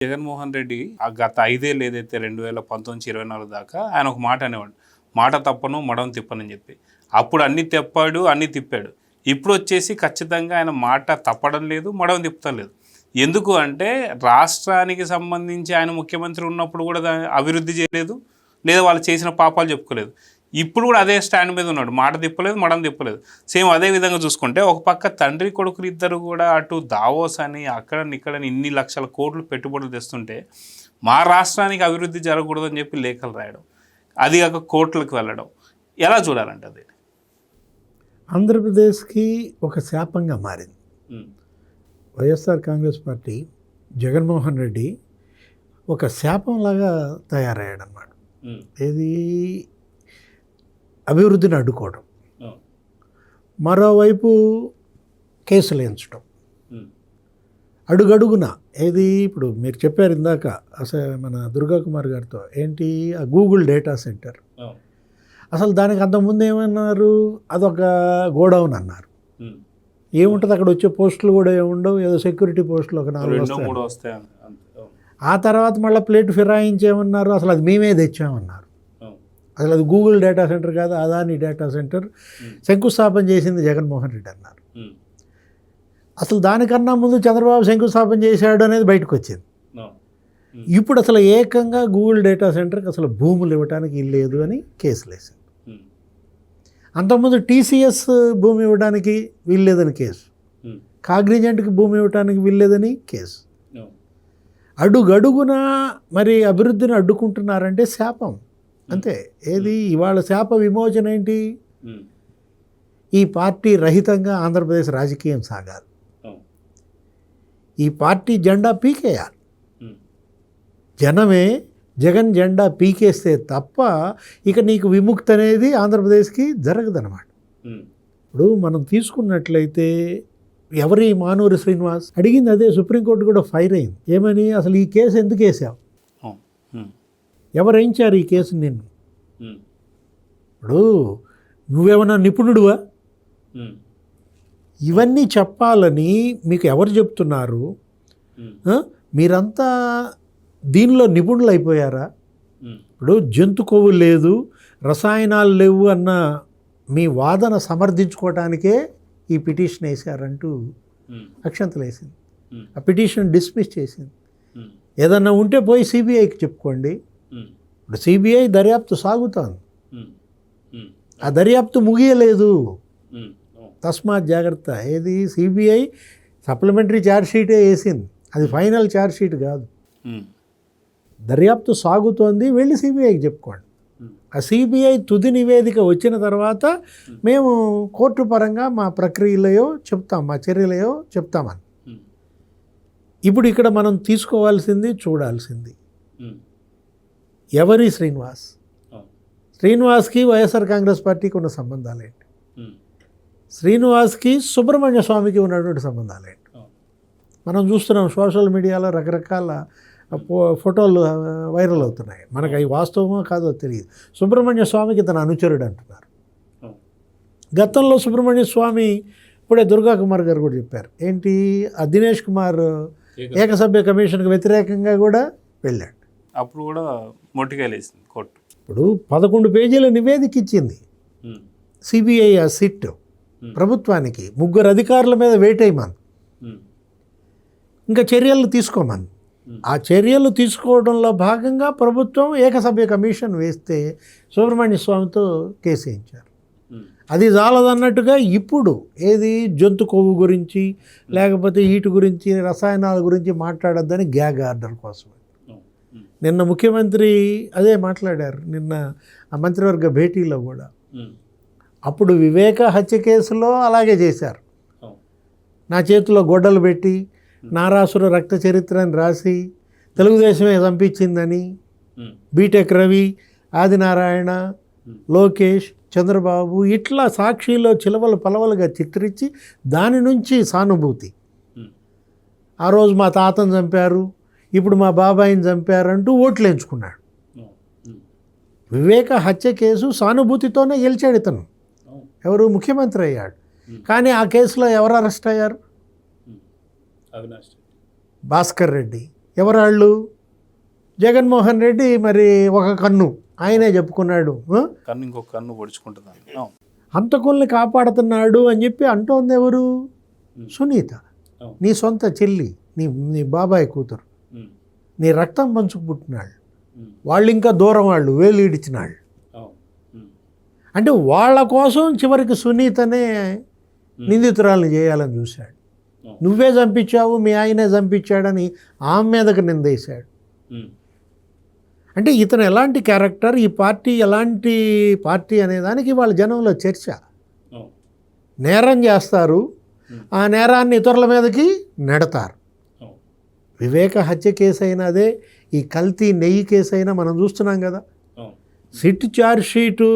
జగన్మోహన్ రెడ్డి ఆ గత 5 ఏళ్ళు ఏదైతే 2019-24 దాకా ఆయన ఒక మాట అనేవాడు, మాట తప్పను మడం తిప్పనని చెప్పి. అప్పుడు అన్ని తెప్పాడు, అన్ని తిప్పాడు. ఇప్పుడు వచ్చేసి ఖచ్చితంగా ఆయన మాట తప్పడం లేదు, మడం తిప్పడం లేదు. ఎందుకు అంటే రాష్ట్రానికి సంబంధించి ఆయన ముఖ్యమంత్రి ఉన్నప్పుడు కూడా అభివృద్ధి చేయలేదు, లేదా వాళ్ళు చేసిన పాపాలు చెప్పుకోలేదు. ఇప్పుడు కూడా అదే స్టాండ్ మీద ఉన్నాడు, మాట తిప్పలేదు, మడం తిప్పలేదు. సేమ్ అదే విధంగా చూసుకుంటే ఒక పక్క తండ్రి కొడుకులు ఇద్దరు కూడా అటు దావోస్ అని అక్కడని ఇన్ని లక్షల కోట్లు పెట్టుబడులు తెస్తుంటే మా రాష్ట్రానికి అభివృద్ధి జరగకూడదని చెప్పి లేఖలు రాయడం, అది కాక కోర్టులకు వెళ్ళడం, ఎలా చూడాలంటే అది ఆంధ్రప్రదేశ్కి ఒక శాపంగా మారింది. వైఎస్ఆర్ కాంగ్రెస్ పార్టీ, జగన్మోహన్ రెడ్డి ఒక శాపంలాగా తయారయ్యాడు అన్నమాట. ఏది అభివృద్ధిని అడ్డుకోవడం, మరోవైపు కేసులు ఎంచడం, అడుగడుగున ఏది ఇప్పుడు మీరు చెప్పారు ఇందాక అసలు మన దుర్గా కుమార్ గారితో ఏంటి ఆ గూగుల్ డేటా సెంటర్, అసలు దానికి అంతకుముందు ఏమన్నారు, అదొక గోడౌన్ అన్నారు. ఏముంటుంది అక్కడ వచ్చే పోస్టులు కూడా ఏముండవు, ఏదో సెక్యూరిటీ పోస్టులు ఒక 4 వస్తాయి. ఆ తర్వాత మళ్ళీ ప్లేట్ ఫిరాయించేమన్నారు, అసలు అది మేమే తెచ్చామన్నారు. అసలు అది గూగుల్ డేటా సెంటర్ కాదు, అదాని డేటా సెంటర్ శంకుస్థాపన చేసింది జగన్మోహన్ రెడ్డి అన్నారు. అసలు దానికన్నా ముందు చంద్రబాబు శంకుస్థాపన చేశాడు అనేది బయటకు వచ్చింది. ఇప్పుడు అసలు ఏకంగా గూగుల్ డేటా సెంటర్కి అసలు భూములు ఇవ్వడానికి లేదు అని కేసులు వేసింది. అంతకుముందు టీసీఎస్ భూమి ఇవ్వడానికి వీల్లేదని కేసు, కాగ్నిజెంట్కి భూమి ఇవ్వడానికి వీల్లేదని కేసు. అడుగడుగున మరి అభివృద్ధిని అడ్డుకుంటున్నారంటే శాపం అంతే. ఏది ఇవాళ శాప విమోచన ఏంటి, ఈ పార్టీ రహితంగా ఆంధ్రప్రదేశ్ రాజకీయం సాగాలి, ఈ పార్టీ జెండా పీకేయాలి. జనమే జగన్ జెండా పీకేస్తే తప్ప ఇక నీకు విముక్తి అనేది ఆంధ్రప్రదేశ్కి జరగదన్నమాట. ఇప్పుడు మనం తీసుకున్నట్లయితే ఎవరి మానూరి శ్రీనివాస్ అడిగింది అదే, సుప్రీంకోర్టు కూడా ఫైర్ అయింది. ఏమని, అసలు ఈ కేసు ఎందుకు వేసావు, ఎవరు వేయించారు ఈ కేసు నిన్ను, ఇప్పుడు నువ్వేమన్నా నిపుణుడువా, ఇవన్నీ చెప్పాలని మీకు ఎవరు చెప్తున్నారు, మీరంతా దీనిలో నిపుణులు అయిపోయారా? ఇప్పుడు జంతు కొవ్వు లేదు, రసాయనాలు లేవు అన్న మీ వాదన సమర్థించుకోవటానికే ఈ పిటిషన్ వేశారంటూ అక్షంతలు వేసింది. ఆ పిటిషన్ డిస్మిస్ చేసింది. ఏదన్నా ఉంటే పోయి సిబిఐకి చెప్పుకోండి. ఇప్పుడు సిబిఐ దర్యాప్తు సాగుతోంది, ఆ దర్యాప్తు ముగియలేదు, తస్మాత్ జాగ్రత్త. ఏది సిబిఐ సప్లిమెంటరీ ఛార్జ్షీటే వేసింది, అది ఫైనల్ ఛార్జ్షీట్ కాదు. దర్యాప్తు సాగుతోంది, వెళ్ళి సిబిఐకి చెప్పుకోండి. ఆ సిబిఐ తుది నివేదిక వచ్చిన తర్వాత మేము కోర్టు పరంగా మా ప్రక్రియలయో చెప్తాం, మా చర్యలయో చెప్తామని. ఇప్పుడు ఇక్కడ మనం తీసుకోవాల్సింది, చూడాల్సింది ఎవరి శ్రీనివాస్, శ్రీనివాస్కి వైఎస్ఆర్ కాంగ్రెస్ పార్టీకి ఉన్న సంబంధాలు ఏంటి, శ్రీనివాస్కి సుబ్రహ్మణ్య స్వామికి ఉన్నటువంటి సంబంధాలు ఏంటి. మనం చూస్తున్నాం సోషల్ మీడియాలో రకరకాల ఫోటోలు వైరల్ అవుతున్నాయి, మనకు అవి వాస్తవమో కాదో తెలియదు. సుబ్రహ్మణ్య స్వామికి తన అనుచరుడు అంటున్నారు. గతంలో సుబ్రహ్మణ్య స్వామి ఇప్పుడే దుర్గా కుమార్ గారు కూడా చెప్పారు ఏంటి, ఆ దినేష్ కుమార్ ఏకసభ్య కమిషన్కి వ్యతిరేకంగా కూడా వెళ్ళాడు. అప్పుడు కూడా మొట్టికాయలు వేసింది కోర్టు. ఇప్పుడు 11 పేజీల నివేదిక ఇచ్చింది సిబిఐ ఆ సిట్ ప్రభుత్వానికి, 3 అధికారుల మీద వేటేయమని, ఇంకా చర్యలు తీసుకోమని. ఆ చర్యలు తీసుకోవడంలో భాగంగా ప్రభుత్వం ఏకసభ్య కమిషన్ వేస్తే సుబ్రహ్మణ్య స్వామితో కేసు వేయించారు. అది చాలదన్నట్టుగా ఇప్పుడు ఏది జంతు కొవ్వు గురించి లేకపోతే వీటి గురించి రసాయనాల గురించి మాట్లాడొద్దని గ్యాగ్ ఆర్డర్ కోసం నిన్న ముఖ్యమంత్రి అదే మాట్లాడారు. నిన్న ఆ మంత్రివర్గ భేటీలో కూడా అప్పుడు వివేక హత్య కేసులో అలాగే చేశారు. నా చేతిలో గొడ్డలు పెట్టి నారాసుర రక్త చరిత్రని రాసి తెలుగుదేశమే చంపించిందని బీటెక్ రవి, ఆదినారాయణ, లోకేష్, చంద్రబాబు ఇట్లా సాక్షిలో చిలవలు పలవలుగా చిత్రించి దాని నుంచి సానుభూతి, ఆ రోజు మా తాతను చంపారు, ఇప్పుడు మా బాబాయిని చంపారంటూ ఓట్లు ఎంచుకున్నాడు. వివేక హత్య కేసు సానుభూతితోనే గెలిచాడు ఇతను, ఎవరు ముఖ్యమంత్రి అయ్యాడు. కానీ ఆ కేసులో ఎవరు అరెస్ట్ అయ్యారు, భాస్కర్ రెడ్డి. ఎవరాళ్ళు? జగన్మోహన్ రెడ్డి మరి ఒక కన్ను ఆయనే చెప్పుకున్నాడు. కన్ను ఇంకొక కన్ను పొడుచుకుంటుందని. హంతకుల్ని కాపాడుతున్నాడు అని చెప్పి అంటోంది ఎవరు? సునీత, నీ సొంత చెల్లి, నీ బాబాయ్ కూతురు, నీ రక్తం పంచుకు పుట్టినాళ్ళు. వాళ్ళు ఇంకా దూరం, వాళ్ళు వేలు ఇడిచినాళ్ళు. అంటే వాళ్ళ కోసం చివరికి సునీతనే నిందితురాలను చేయాలని చూశాడు. నువ్వే చంపించావు, మీ ఆయనే చంపించాడని ఆమె మీదకి నిందేశాడు. అంటే ఇతను ఎలాంటి క్యారెక్టర్, ఈ పార్టీ ఎలాంటి పార్టీ అనేదానికి వాళ్ళ జనంలో చర్చ. నేరం చేస్తారు, ఆ నేరాన్ని ఇతరుల మీదకి నెడతారు. వివేక హత్య కేసు అయినా అదే, ఈ కల్తీ నెయ్యి కేసు అయినా మనం చూస్తున్నాం కదా. సిట్ ఛార్జ్ షీటు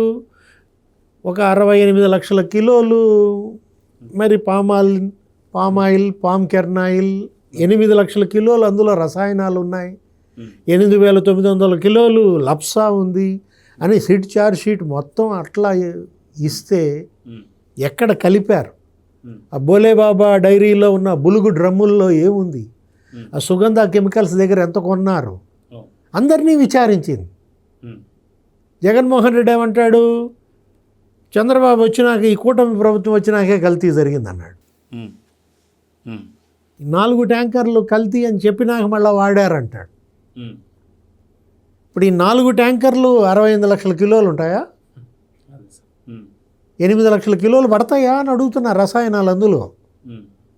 ఒక 68 లక్షల కిలోలు మరి పామ్ కెర్నాయిల్, 8 లక్షల కిలోలు అందులో రసాయనాలు ఉన్నాయి, 8,900 కిలోలు లప్సా ఉంది అని సిట్ ఛార్జ్ షీట్ మొత్తం అట్లా ఇస్తే ఎక్కడ కలిపారు? ఆ బోలేబాబా డైరీలో ఉన్న బులుగు డ్రమ్ముల్లో ఏముంది? ఆ సుగంధ కెమికల్స్ దగ్గర ఎంత కొన్నారు? అందరినీ విచారించింది. జగన్మోహన్ రెడ్డి ఏమంటాడు? చంద్రబాబు వచ్చినాక, ఈ కూటమి ప్రభుత్వం వచ్చినాకే కల్తీ జరిగిందన్నాడు. 4 ట్యాంకర్లు కల్తీ అని చెప్పినాక మళ్ళీ వాడారంటాడు. ఇప్పుడు ఈ 4 ట్యాంకర్లు 68 లక్షల కిలోలు ఉంటాయా? 8 లక్షల కిలోలు పడతాయా అని అడుగుతున్న రసాయనాలు అందులో.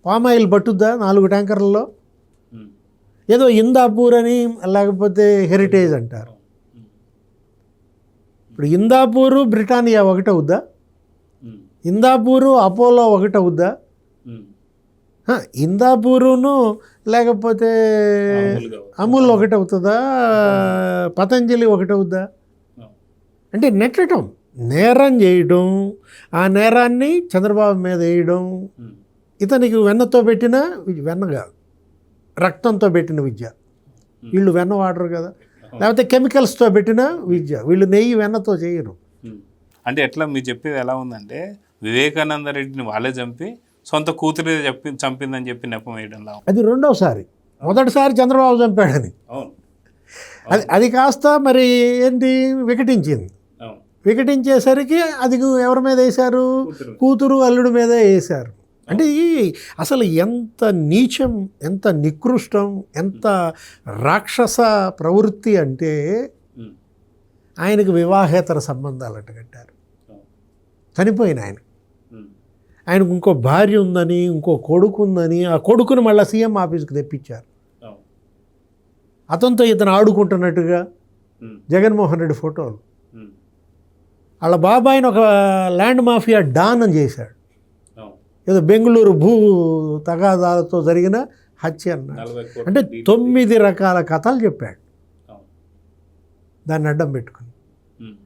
పామాయిల్ పట్టుద్దా 4 ట్యాంకర్లలో? ఏదో ఇందాపూర్ అని లేకపోతే హెరిటేజ్ అంటారు. ఇప్పుడు ఇందాపూరు బ్రిటానియా ఒకటవుద్దా? ఇందాపూరు అపోలో ఒకటవుద్దా? ఇందాపూరును లేకపోతే అమూల్ ఒకటవుతుందా? పతంజలి ఒకటవుద్దా? అంటే నెట్టడం, నేరం చేయడం, ఆ నేరాన్ని చంద్రబాబు మీద వేయడం. ఇతనికి వెన్నతో పెట్టిన వెన్నగా, రక్తంతో పెట్టిన విద్య. వీళ్ళు వెన్న వాడరు కదా. లేకపోతే కెమికల్స్తో పెట్టిన విద్య. వీళ్ళు నెయ్యి వెన్నతో చేయరు. అంటే ఎట్లా మీరు చెప్పేది ఎలా ఉందంటే, వివేకానంద రెడ్డిని వాళ్ళే చంపి సొంత కూతురే చంపిందని చెప్పి నెపం వేయడంలా. అది రెండోసారి. మొదటిసారి చంద్రబాబు చంపాడని, అది కాస్త మరి ఏంటి వికటించింది. వికటించేసరికి అది ఎవరి మీద వేశారు? కూతురు అల్లుడి మీదే వేశారు. అంటే అసలు ఎంత నీచం, ఎంత నికృష్టం, ఎంత రాక్షస ప్రవృత్తి అంటే ఆయనకు వివాహేతర సంబంధాలు అంటగట్టారు. చనిపోయిన ఆయనకు ఇంకో భార్య ఉందని, ఇంకో కొడుకు ఉందని, ఆ కొడుకుని మళ్ళీ సీఎం ఆఫీస్కి తెప్పించారు. అతనితో ఇతను ఆడుకుంటున్నట్టుగా జగన్మోహన్ రెడ్డి ఫోటోలు. వాళ్ళ బాబాయిని ఒక ల్యాండ్ మాఫియా డాన్ అని చేశాడు. ఏదో బెంగళూరు భూ తగాదాలతో జరిగిన హత్య అన్నాడు. అంటే 9 రకాల కథలు చెప్పాడు దాన్ని అడ్డం పెట్టుకుని.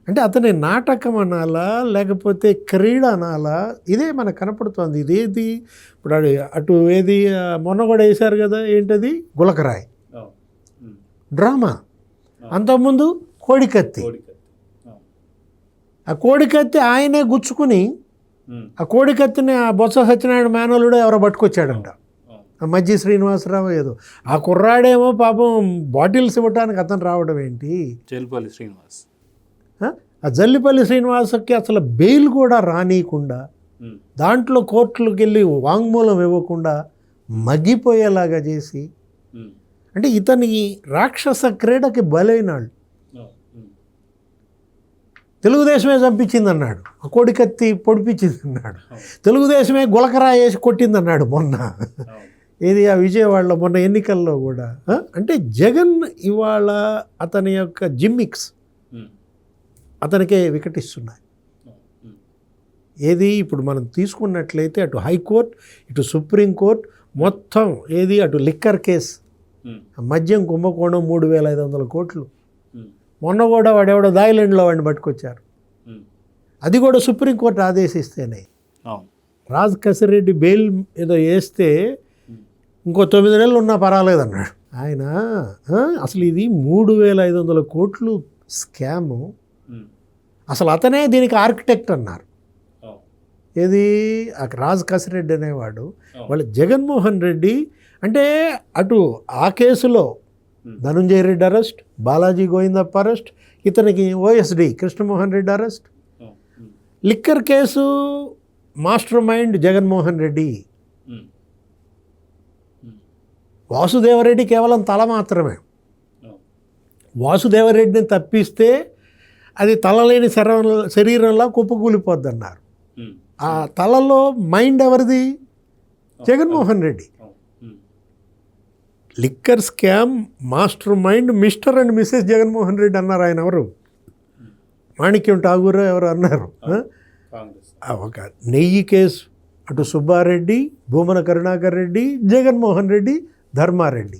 అంటే అతని నాటకం అనాలా లేకపోతే క్రీడ అనాలా? ఇదే మనకు కనపడుతోంది. ఇదేది ఇప్పుడు అటు ఏది మొన్న కూడా వేశారు కదా, ఏంటది? గులకరాయి డ్రామా. అంతకుముందు కోడికత్తి. ఆ కోడికత్తి ఆయనే గుచ్చుకుని, ఆ కోడికత్తిని ఆ బొత్స సత్యనారాయణ మేనలుడు ఎవరో పట్టుకొచ్చాడంట, ఆ మజ్జి శ్రీనివాసరావు ఏదో. ఆ కుర్రాడేమో పాపం బాటిల్స్ ఇవ్వటానికి అతను రావడం ఏంటి? జల్లిపల్లి శ్రీనివాస్. ఆ జల్లిపల్లి శ్రీనివాసకి అసలు బెయిల్ కూడా రానియకుండా, దాంట్లో కోర్టులకు వెళ్ళి వాంగ్మూలం ఇవ్వకుండా మగ్గిపోయేలాగా చేసి, అంటే ఇతని రాక్షస క్రీడకి బలైనాడు. తెలుగుదేశమే చంపించింది అన్నాడు, ఆ కోడికత్తి పొడిపించింది అన్నాడు, తెలుగుదేశమే గులకరా వేసి కొట్టిందన్నాడు మొన్న. ఏది ఆ విజయవాడలో మొన్న ఎన్నికల్లో కూడా. అంటే జగన్ ఇవాళ అతని యొక్క జిమ్మిక్స్ అతనికే వికటిస్తున్నాయి. ఏది ఇప్పుడు మనం తీసుకున్నట్లయితే అటు హైకోర్టు, ఇటు సుప్రీంకోర్టు మొత్తం ఏది అటు లిక్కర్ కేసు, మద్యం కుంభకోణం 3,500 కోట్లు. మొన్న కూడా వాడెవడో థాయిలాండ్లో వాడిని పట్టుకొచ్చారు. అది కూడా సుప్రీంకోర్టు ఆదేశిస్తేనే. రాజ్ కసిరెడ్డి బెయిల్ ఏదో వేస్తే ఇంకో 9 నెలలు ఉన్నా పర్వాలేదన్నాడు ఆయన. అసలు ఇది 3,500 కోట్లు స్కాము. అసలు అతనే దీనికి ఆర్కిటెక్ట్ అన్నారు. ఏది రాజ్ కసిరెడ్డి అనేవాడు. వాళ్ళు జగన్మోహన్ రెడ్డి అంటే అటు ఆ కేసులో ధనుంజయ రెడ్డి అరెస్ట్, బాలాజీ గోవిందప్ప అరెస్ట్, ఇతనికి OSD Krishnamohan Reddy arrest. Liquor case master mind Jaganmohan Reddy. Vasudeva Reddy కేవలం తల మాత్రమే. వాసుదేవరెడ్డిని తప్పిస్తే అది తలలేని శరీరంలా కుప్పకూలిపోద్ది అన్నారు. ఆ తలలో మైండ్ ఎవరిది? Jaganmohan Reddy. Liquor scam mastermind mister and Mrs Jaganmohan Reddy అన్నారు. ఆయన ఎవరు? మాణిక్యం ఠాగూర్ ఎవరు అన్నారు. ఒక నెయ్యి కేసు అటు సుబ్బారెడ్డి, భూమన కరుణాకర్ రెడ్డి, జగన్మోహన్ రెడ్డి, ధర్మారెడ్డి,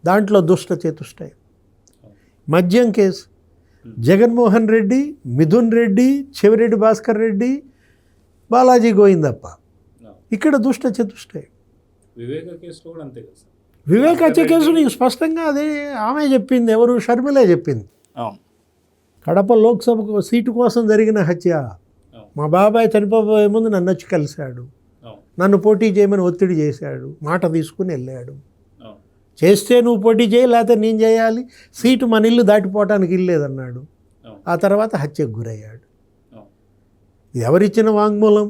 దాంట్లో దుష్ట చతుష్టయం. మద్యం కేసు జగన్మోహన్ రెడ్డి, మిథున్ రెడ్డి, చెవిరెడ్డి భాస్కర్ రెడ్డి, బాలాజీ గోవిందప్ప, ఇక్కడ దుష్ట చతుష్టయం. వివేక్ హత్య కేసు నీకు స్పష్టంగా అదే ఆమె చెప్పింది. ఎవరు? షర్మిలే చెప్పింది. కడప లోక్సభ సీటు కోసం జరిగిన హత్య. మా బాబాయ్ చనిపోయే ముందు నన్ను వచ్చి కలిశాడు, నన్ను పోటీ చేయమని ఒత్తిడి చేశాడు, మాట తీసుకుని వెళ్ళాడు. చేస్తే నువ్వు పోటీ చేయి, లేకపోతే నేను చేయాలి, సీటు మన ఇల్లు దాటిపోవటానికి ఇల్లేదన్నాడు. ఆ తర్వాత హత్యకు గురయ్యాడు. ఎవరిచ్చిన వాంగ్మూలం?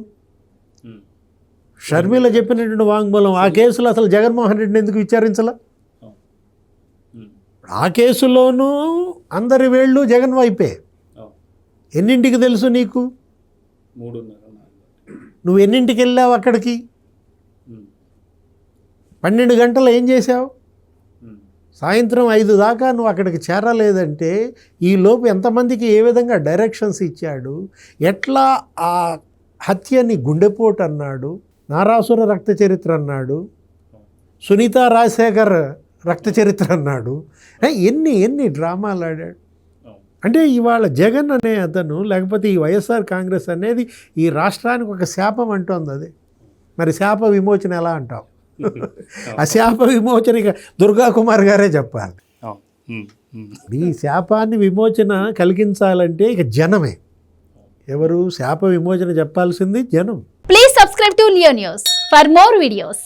షర్మిల చెప్పినటువంటి వాంగ్మూలం. ఆ కేసులో అసలు జగన్మోహన్ రెడ్డిని ఎందుకు విచారించాల? ఆ కేసులోనూ అందరి వేళ్ళు జగన్ వైపే. ఎన్నింటికి తెలుసు నీకు? నువ్వు ఎన్నింటికి వెళ్ళావు అక్కడికి? 12 గంటలు ఏం చేశావు? సాయంత్రం 5 దాకా నువ్వు అక్కడికి చేరలేదంటే ఈ లోపు ఎంతమందికి ఏ విధంగా డైరెక్షన్స్ ఇచ్చాడు, ఎట్లా ఆ హత్యని గుండెపోటు అన్నాడు, నారాసుర రక్త చరిత్ర అన్నాడు, సునీత రాజశేఖర్ రక్త చరిత్ర అన్నాడు. ఎన్ని డ్రామాలు ఆడాడు. అంటే ఇవాళ జగన్ అనే అతను, లేకపోతే ఈ వైఎస్ఆర్ కాంగ్రెస్ అనేది ఈ రాష్ట్రానికి ఒక శాపం అంటోంది. అది మరి శాప విమోచన ఎలా అంటావు? ఆ శాప విమోచన ఇక దుర్గా కుమార్ గారే చెప్పాలి. ఈ శాపాన్ని విమోచన కలిగించాలంటే ఇక జనమే. ఎవరు శాప విమోచన చెప్పాల్సింది? జనం. Please subscribe to Leo news for more videos.